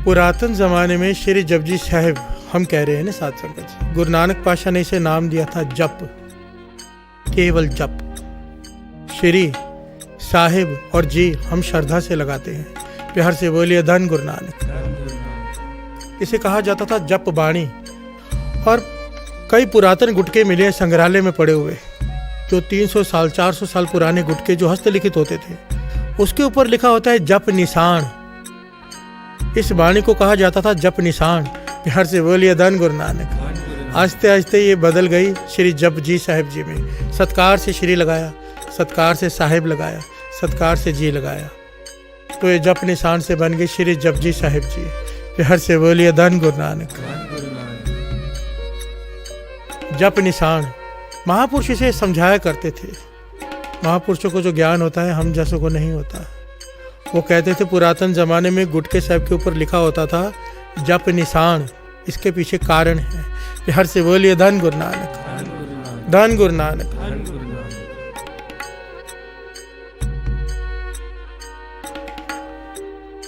पुरातन ज़माने में श्री जपजी साहिब, हम कह रहे हैं ना साथ संगत, गुरु नानक पातशाह ने इसे नाम दिया था जप, केवल जप। श्री साहिब और जी हम श्रद्धा से लगाते हैं, प्यार से बोलिए धन गुरु नानक। इसे कहा जाता था जप बाणी। और कई पुरातन गुटके मिले संग्रहालय में पड़े हुए, जो 300 साल 400 साल पुराने गुटके जो हस्तलिखित होते थे, उसके ऊपर लिखा होता है जप निशान। इस वाणी को कहा जाता था जप निशान। प्यार से बोलिए धन गुरु नानक। आस्ते आस्ते ये बदल गई श्री जपजी साहिब जी में। सत्कार से श्री लगाया, सत्कार से साहिब लगाया, सत्कार से जी लगाया, तो ये जप निशान से बन गई श्री जपजी साहिब जी। प्यार से बोलिए धन गुरु नानक। जप निशान महापुरुष इसे समझाया करते थे। महापुरुषों को जो ज्ञान होता है हम जैसों को नहीं होता। वो कहते थे पुरातन जमाने में गुटके साहब के ऊपर लिखा होता था जप निशान, इसके पीछे कारण है। प्यार से बोलिए धन गुरु नानक, धन गुरु नानक।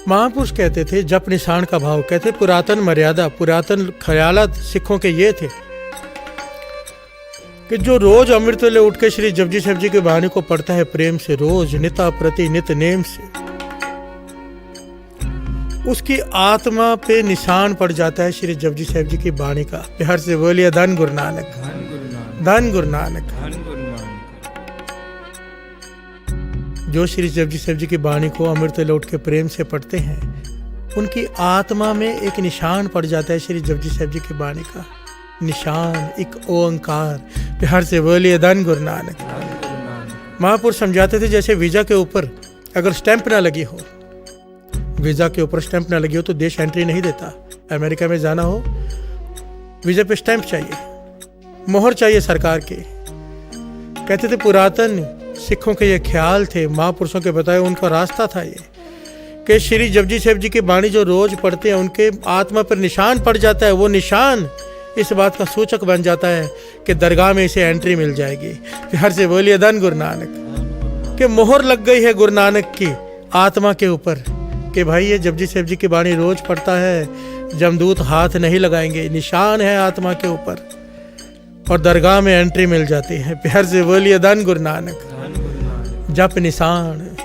महापुरुष कहते थे जप निशान का भाव, कहते पुरातन मर्यादा, पुरातन ख्यालात सिखों के ये थे कि जो रोज अमृत वेले उठ के श्री जपजी साहिब जी के वाणी को पढ़ता है प्रेम से, रोज निता प्रति नित नेम से, उसकी आत्मा पे निशान पड़ जाता है श्री जपजी साहिब जी की वाणी का। प्यार से बोलिए धन गुरु नानक, धन गुरु नानक। जो श्री जपजी साहिब जी की वाणी को अमृत वेले उठ के प्रेम से पढ़ते हैं, उनकी आत्मा में एक निशान पड़ जाता है श्री जपजी साहिब जी की वाणी का। निशान, एक ओंकार। प्यार से बोलिए धन गुरु नानक। महापुरुष समझाते थे जैसे वीजा के ऊपर अगर स्टैंप ना लगी हो, वीजा के ऊपर स्टैंप ना लगी हो तो देश एंट्री नहीं देता। अमेरिका में जाना हो, वीजा पे स्टैंप चाहिए, मोहर चाहिए सरकार के। कहते थे पुरातन सिखों के ये ख्याल थे, महापुरुषों के बताए उनका रास्ता था ये, कि श्री जपजी साहिब जी की वाणी जो रोज पढ़ते हैं उनके आत्मा पर निशान पड़ जाता है। वो निशान इस बात का सूचक बन जाता है कि दरगाह में इसे एंट्री मिल जाएगी। प्यार से बोलिए धन गुरु नानक। कि मोहर लग गई है गुरु नानक की आत्मा के ऊपर कि भाई ये जपजी साहिब जी की वाणी रोज पढ़ता है, जमदूत हाथ नहीं लगाएंगे, निशान है आत्मा के ऊपर और दरगाह में एंट्री मिल जाती है। प्यार से बोलिए धन गुरु नानक। जप निशान,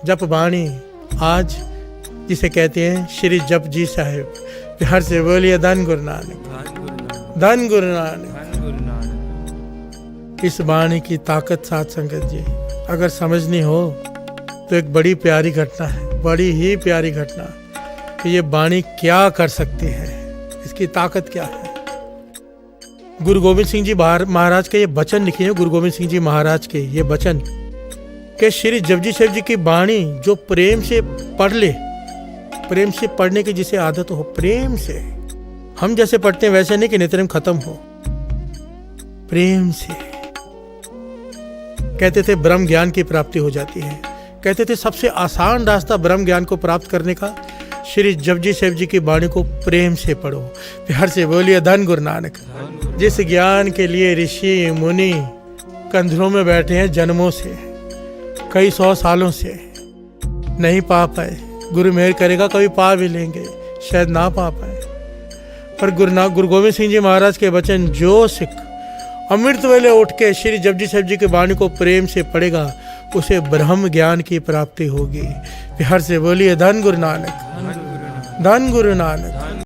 जप वाणी, आज जिसे कहते हैं श्री जपजी साहिब। प्यार से बोलिए धन गुरु नानक, धन गुरु नानक। इस वाणी की ताकत साथ संगत जी अगर समझनी हो तो एक बड़ी प्यारी घटना है, बड़ी ही प्यारी घटना कि ये वाणी क्या कर सकती है, इसकी ताकत क्या है। गुरु गोविंद सिंह जी महाराज के ये वचन लिखे हैं, गुरु गोविंद सिंह जी महाराज के ये वचन कि श्री जपजी साहिब जी की वाणी जो प्रेम से पढ़ ले, प्रेम से पढ़ने की जिसे आदत हो, प्रेम से, हम जैसे पढ़ते हैं वैसे नहीं कि नित्यनेम खत्म हो, प्रेम से, कहते थे ब्रह्म ज्ञान की प्राप्ति हो जाती है। कहते थे सबसे आसान रास्ता ब्रह्म ज्ञान को प्राप्त करने का श्री जपजी साहिब जी की वाणी को प्रेम से पढ़ो। प्यार से बोलिए धन गुरु नानक। जिस ज्ञान के लिए ऋषि मुनि कंधरों में बैठे हैं जन्मों से, कई 100 सालों से, नहीं पा पाए, गुरु मेहर करेगा कभी पा भी लेंगे, शायद ना पा पाए, पर गुरु गोविंद सिंह जी महाराज के वचन जो सिख अमृत वेले उठ के श्री जपजी साहिब जी की वाणी को प्रेम से पढ़ेगा, उसे ब्रह्म ज्ञान की प्राप्ति होगी। प्यार से बोलिए धन गुरु नानक, धन गुरु नानक।